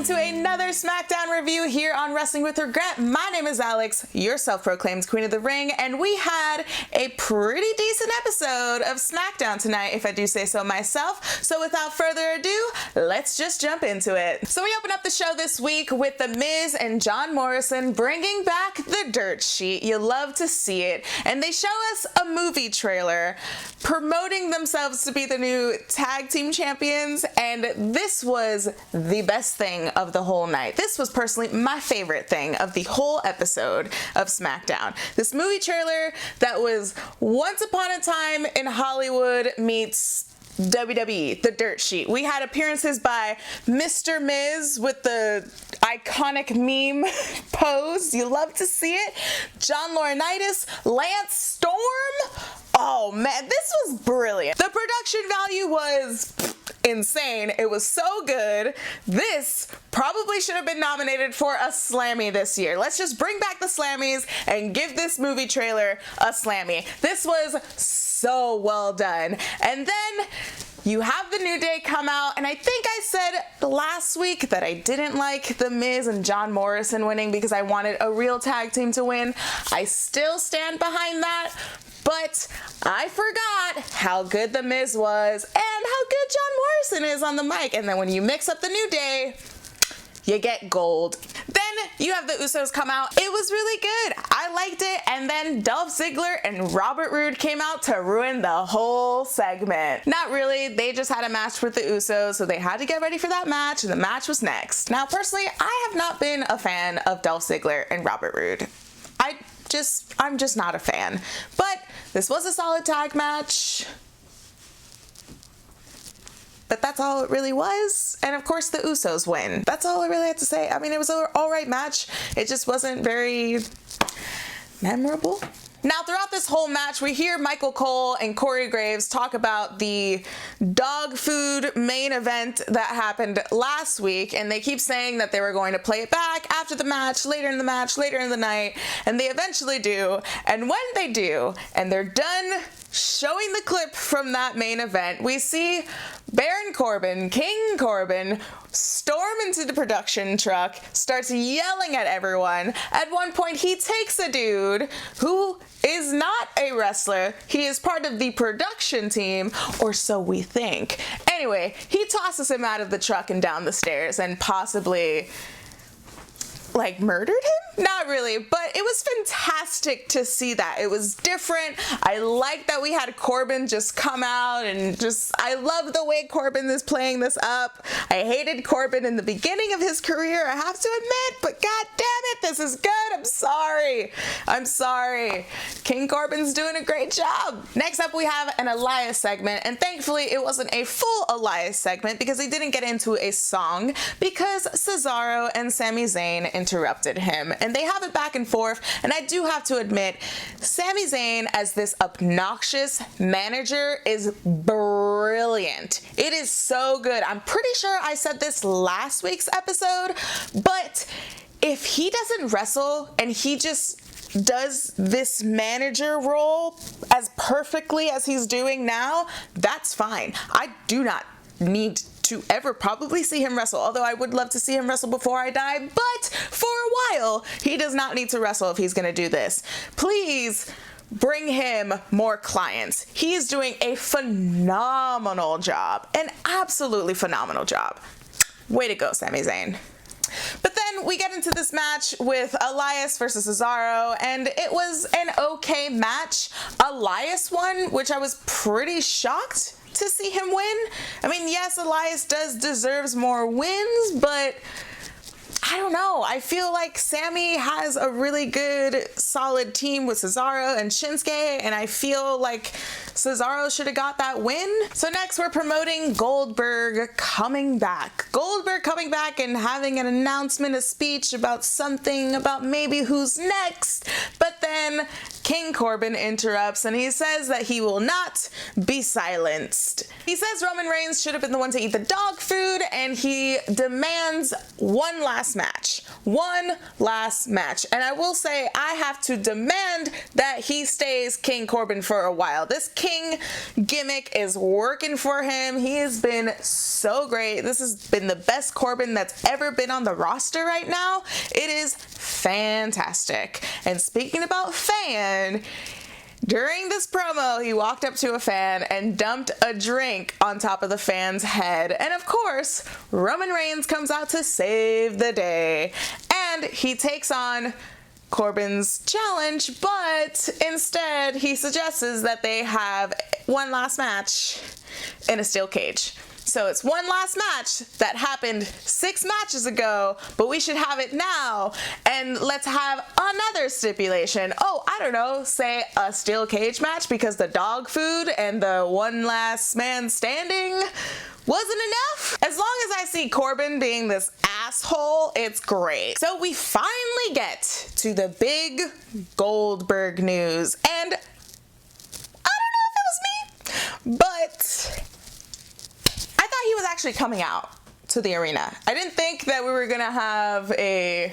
welcome to another SmackDown review here on Wrestling with Regret. My name is Alex, your self-proclaimed Queen of the Ring, and we had a pretty decent episode of SmackDown tonight, if I do say so myself. So without further ado, let's just jump into it. So we open up the show this week with the Miz and John Morrison bringing back the dirt sheet. You love to see it. And they show us a movie trailer promoting themselves to be the new tag team champions, and this was the best thing of the whole night. This was personally my favorite thing of the whole episode of SmackDown. This movie trailer that was Once Upon a Time in Hollywood meets WWE, the dirt sheet. We had appearances by Mr. Miz with the iconic meme pose. You love to see it. John Laurinaitis, Lance Storm. Oh man, this was brilliant. The production value was insane. It was so good. This probably should have been nominated for a Slammy this year. Let's just bring back the Slammies and give this movie trailer a Slammy. This was so well done. And then you have the New Day come out, and I think I said last week that I didn't like the Miz and John Morrison winning because I wanted a real tag team to win. I still stand behind that, but I forgot how good the Miz was and how good John Morrison is on the mic. And then when you mix up the New Day, you get gold. Then you have the Usos come out. It was really good. I liked it. And then Dolph Ziggler and Robert Roode came out to ruin the whole segment. Not really. They just had a match with the Usos, so they had to get ready for that match, and the match was next. Now, personally, I have not been a fan of Dolph Ziggler and Robert Roode. I'm just not a fan. But this was a solid tag match. But that's all it really was. And of course the Usos win. That's all I really had to say. I mean, it was an alright match. It just wasn't very memorable. Now, throughout this whole match, we hear Michael Cole and Corey Graves talk about the dog food main event that happened last week, and they keep saying that they were going to play it back after the match, later in the night, and they eventually do. And when they do, and they're done showing the clip from that main event, we see Baron Corbin, King Corbin, storm into the production truck, starts yelling at everyone. At one point, he takes a dude who is not a wrestler. He is part of the production team, or so we think. Anyway, he tosses him out of the truck and down the stairs and possibly like murdered him? Not really, but it was fantastic to see that. It was different. I like that we had Corbin just come out and I love the way Corbin is playing this up. I hated Corbin in the beginning of his career, I have to admit, but god damn it, this is good. I'm sorry. King Corbin's doing a great job. Next up, we have an Elias segment, and thankfully it wasn't a full Elias segment because they didn't get into a song because Cesaro and Sami Zayn interrupted him, and they have it back and forth. And I do have to admit, Sami Zayn as this obnoxious manager is brilliant. It is so good. I'm pretty sure I said this last week's episode, but if he doesn't wrestle and he just does this manager role as perfectly as he's doing now, that's fine. I do not need to ever probably see him wrestle, although I would love to see him wrestle before I die, but for a while, he does not need to wrestle if he's gonna do this. Please bring him more clients. He is doing a phenomenal job, an absolutely phenomenal job. Way to go, Sami Zayn. But then we get into this match with Elias versus Cesaro, and it was an okay match. Elias won, which I was pretty shocked to see him win. I mean, yes, Elias deserves more wins, but I don't know. I feel like Sami has a really good, solid team with Cesaro and Shinsuke, and I feel like Cesaro should have got that win. So next, we're promoting Goldberg coming back. Goldberg coming back and having an announcement, a speech about something, about maybe who's next. But then then King Corbin interrupts and he says that he will not be silenced. He says Roman Reigns should have been the one to eat the dog food, and he demands one last match. One last match. And I will say, I have to demand that he stays King Corbin for a while. This King gimmick is working for him. He has been so great. This has been the best Corbin that's ever been on the roster right now. It is fantastic. And speaking about fan, during this promo, he walked up to a fan and dumped a drink on top of the fan's head. And of course, Roman Reigns comes out to save the day. And he takes on Corbin's challenge, but instead he suggests that they have one last match in a steel cage. So it's one last match that happened 6 matches ago, but we should have it now. And let's have another stipulation. Oh, I don't know, say a steel cage match because the dog food and the one last man standing wasn't enough. As long as I see Corbin being this asshole, it's great. So we finally get to the big Goldberg news. And I don't know if it was me, but I thought he was actually coming out to the arena. I didn't think that we were gonna have a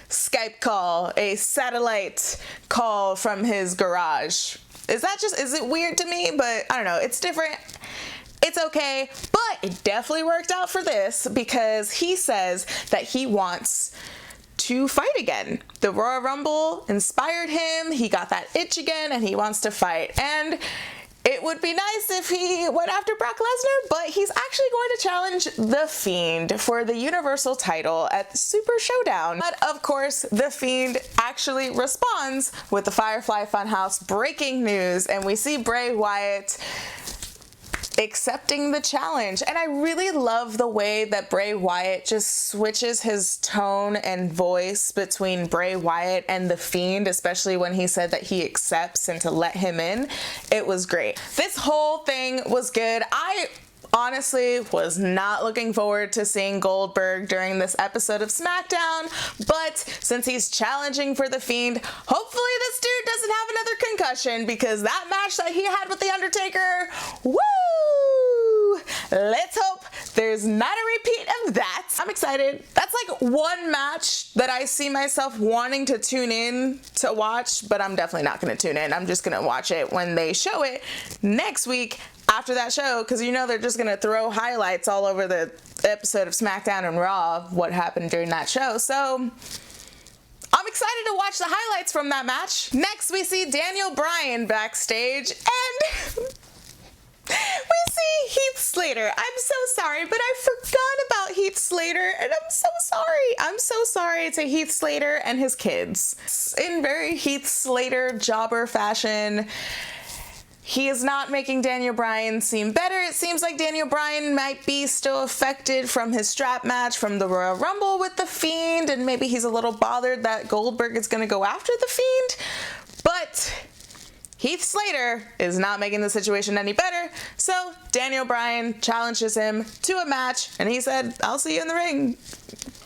Skype call, a satellite call from his garage. Is it weird to me? But I don't know, it's different. It's okay, but it definitely worked out for this because he says that he wants to fight again. The Royal Rumble inspired him, he got that itch again, and he wants to fight. And it would be nice if he went after Brock Lesnar, but he's actually going to challenge The Fiend for the Universal title at Super Showdown. But of course, The Fiend actually responds with the Firefly Funhouse breaking news, and we see Bray Wyatt accepting the challenge. And I really love the way that Bray Wyatt just switches his tone and voice between Bray Wyatt and The Fiend, especially when he said that he accepts and to let him in. It was great. This whole thing was good. I honestly was not looking forward to seeing Goldberg during this episode of Smackdown, but since he's challenging for The Fiend, hopefully this dude doesn't have another concussion, because that match that he had with The Undertaker, woo! Let's hope there's not a repeat of that. I'm excited. That's like one match that I see myself wanting to tune in to watch, but I'm definitely not going to tune in. I'm just going to watch it when they show it next week after that show, because you know they're just going to throw highlights all over the episode of SmackDown and Raw of what happened during that show. So I'm excited to watch the highlights from that match. Next, we see Daniel Bryan backstage, and we see Heath Slater. I'm so sorry, but I forgot about Heath Slater, and I'm so sorry. I'm so sorry to Heath Slater and his kids. In very Heath Slater jobber fashion, he is not making Daniel Bryan seem better. It seems like Daniel Bryan might be still affected from his strap match from the Royal Rumble with The Fiend, and maybe he's a little bothered that Goldberg is going to go after The Fiend. But Heath Slater is not making the situation any better, so Daniel Bryan challenges him to a match, and he said, "I'll see you in the ring,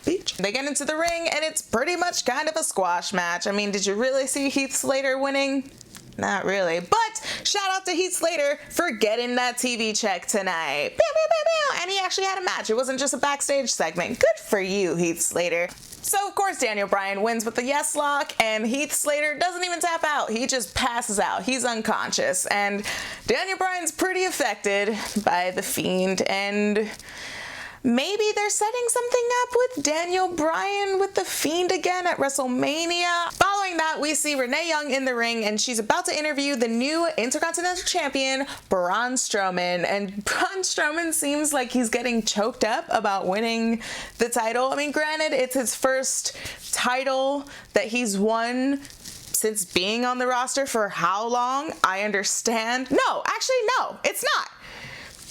bitch." They get into the ring, and it's pretty much kind of a squash match. I mean, did you really see Heath Slater winning? Not really, but shout out to Heath Slater for getting that TV check tonight. Pew, pew, pew, pew. And he actually had a match. It wasn't just a backstage segment. Good for you, Heath Slater. So, of course, Daniel Bryan wins with the yes lock, and Heath Slater doesn't even tap out. He just passes out. He's unconscious, and Daniel Bryan's pretty affected by The Fiend, and maybe they're setting something up with Daniel Bryan with The Fiend again at WrestleMania. Following that, we see Renee Young in the ring, and she's about to interview the new Intercontinental Champion, Braun Strowman. And Braun Strowman seems like he's getting choked up about winning the title. I mean, granted, it's his first title that he's won since being on the roster for how long? I understand. No, actually, no, it's not.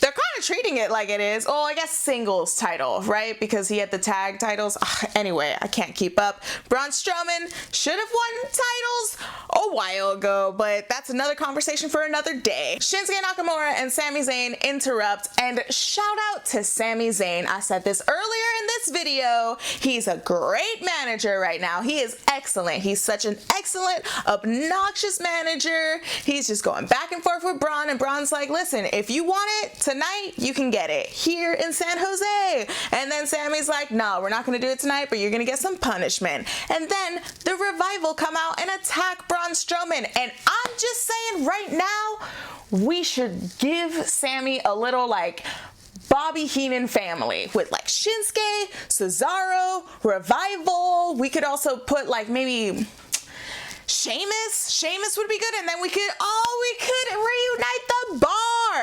They're kind of treating it like it is. Oh, I guess singles title, right? Because he had the tag titles. Ugh, anyway, I can't keep up. Braun Strowman should have won titles a while ago, but that's another conversation for another day. Shinsuke Nakamura and Sami Zayn interrupt, and shout out to Sami Zayn. I said this earlier in this video. He's a great manager right now. He is excellent. He's such an excellent, obnoxious manager. He's just going back and forth with Braun, and Braun's like, listen, if you want it tonight, you can get it here in San Jose. And then Sammy's like, no, we're not going to do it tonight, but you're going to get some punishment. And then the Revival come out and attack Braun Strowman. And I'm just saying right now, we should give Sami a little like Bobby Heenan family with like Shinsuke, Cesaro, Revival. We could also put like maybe Sheamus would be good, and then we could reunite the bar.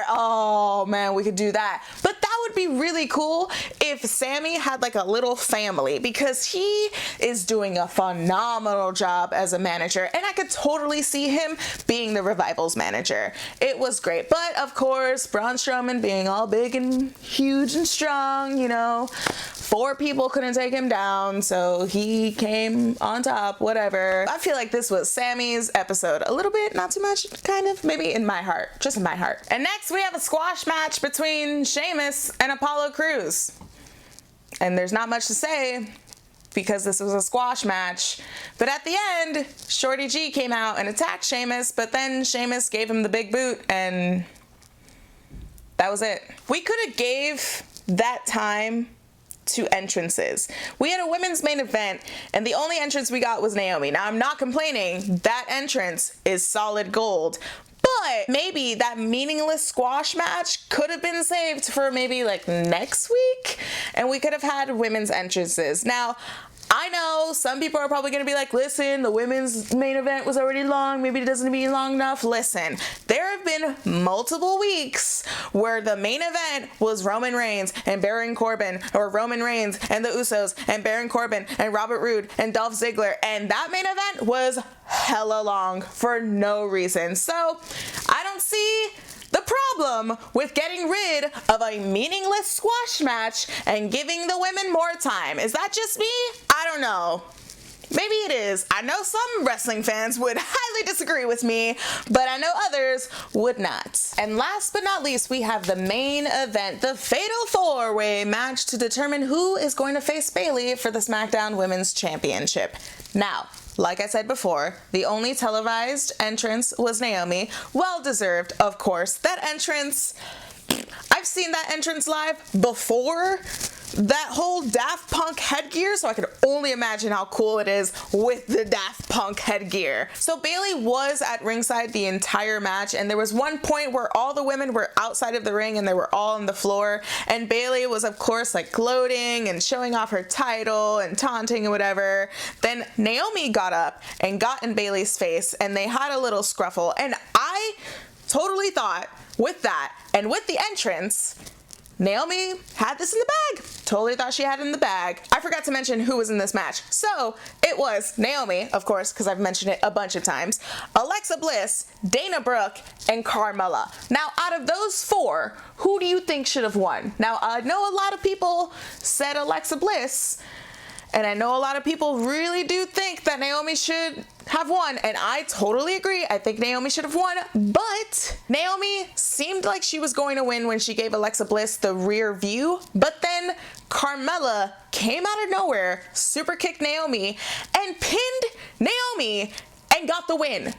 Oh man, we could do that. But that would be really cool if Sami had like a little family, because he is doing a phenomenal job as a manager, and I could totally see him being the Revival's manager. It was great. But of course, Braun Strowman being all big and huge and strong, you know, 4 people couldn't take him down, so he came on top, whatever. I feel like this was Sami's episode a little bit, not too much, kind of, maybe in my heart, just in my heart. And next we have a squash match between Sheamus and Apollo Crews. And there's not much to say because this was a squash match. But at the end, Shorty G came out and attacked Sheamus, but then Sheamus gave him the big boot, and that was it. We could have gave that time to entrances. We had a women's main event, and the only entrance we got was Naomi. Now, I'm not complaining. That entrance is solid gold. But maybe that meaningless squash match could have been saved for maybe like next week, and we could have had women's entrances. Now, I know some people are probably going to be like, listen, the women's main event was already long. Maybe it doesn't be long enough. Listen, there have been multiple weeks where the main event was Roman Reigns and Baron Corbin, or Roman Reigns and the Usos and Baron Corbin and Robert Roode and Dolph Ziggler. And that main event was hella long for no reason. So I don't see the problem with getting rid of a meaningless squash match and giving the women more time. Is that just me? I don't know. Maybe it is. I know some wrestling fans would highly disagree with me, but I know others would not. And last but not least, we have the main event, the Fatal 4-Way match to determine who is going to face Bayley for the SmackDown Women's Championship. Now, like I said before, the only televised entrance was Naomi. Well deserved, of course. That entrance, I've seen that entrance live before that whole Daft Punk headgear, so I could only imagine how cool it is with the Daft Punk headgear. So Bayley was at ringside the entire match, and there was one point where all the women were outside of the ring and they were all on the floor, and Bayley was of course like gloating and showing off her title and taunting and whatever. Then Naomi got up and got in Bayley's face, and they had a little scruffle, and I totally thought with that and with the entrance, Naomi had this in the bag. Totally thought she had it in the bag. I forgot to mention who was in this match. So it was Naomi, of course, because I've mentioned it a bunch of times, Alexa Bliss, Dana Brooke, and Carmella. Now, out of those 4, who do you think should have won? Now, I know a lot of people said Alexa Bliss, and I know a lot of people really do think that Naomi should have won, and I totally agree. I think Naomi should have won, but Naomi seemed like she was going to win when she gave Alexa Bliss the rear view, but then Carmella came out of nowhere, super kicked Naomi, and pinned Naomi and got the win.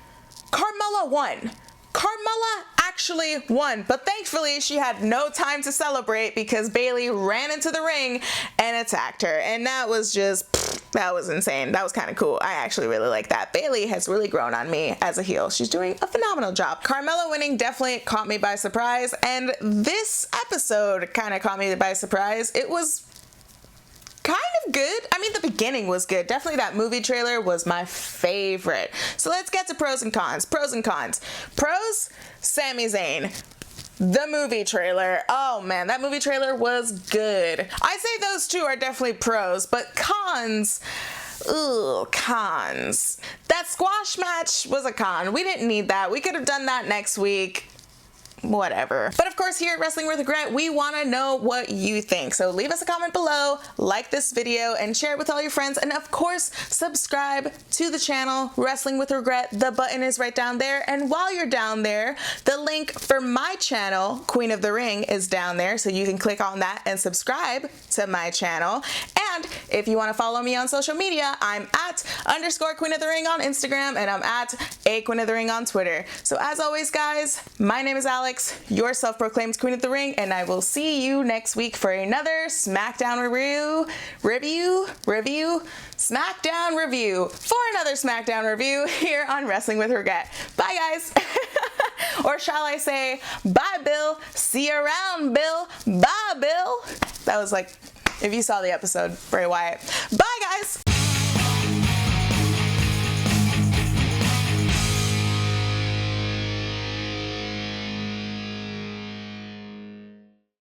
Carmella won. Carmella actually won, but thankfully she had no time to celebrate because Bayley ran into the ring and attacked her, and that was just, that was insane. That was kind of cool. I actually really like that. Bayley has really grown on me as a heel. She's doing a phenomenal job. Carmella winning definitely caught me by surprise, and this episode kind of caught me by surprise. It was kind of good. I mean, the beginning was good. Definitely that movie trailer was my favorite. So let's get to pros and cons. Pros and cons. Pros, Sami Zayn. The movie trailer. Oh man, that movie trailer was good. I say those 2 are definitely pros, but cons, ooh, cons. That squash match was a con. We didn't need that. We could have done that next week. whatever. But of course, here at Wrestling with Regret, we want to know what you think. So leave us a comment below, like this video, and share it with all your friends. And of course, subscribe to the channel, Wrestling with Regret. The button is right down there. And while you're down there, the link for my channel, Queen of the Ring, is down there. So you can click on that and subscribe to my channel. And if you want to follow me on social media, I'm at _Queen of the Ring on Instagram, and I'm at @Queen of the Ring on Twitter. So as always, guys, my name is Alex, your self-proclaimed Queen of the Ring, and I will see you next week for another Smackdown Smackdown review for another Smackdown review here on Wrestling with Regret. Bye, guys. Or shall I say, bye, Bill. See you around, Bill. Bye, Bill. That was like, if you saw the episode, Bray Wyatt. Bye, guys.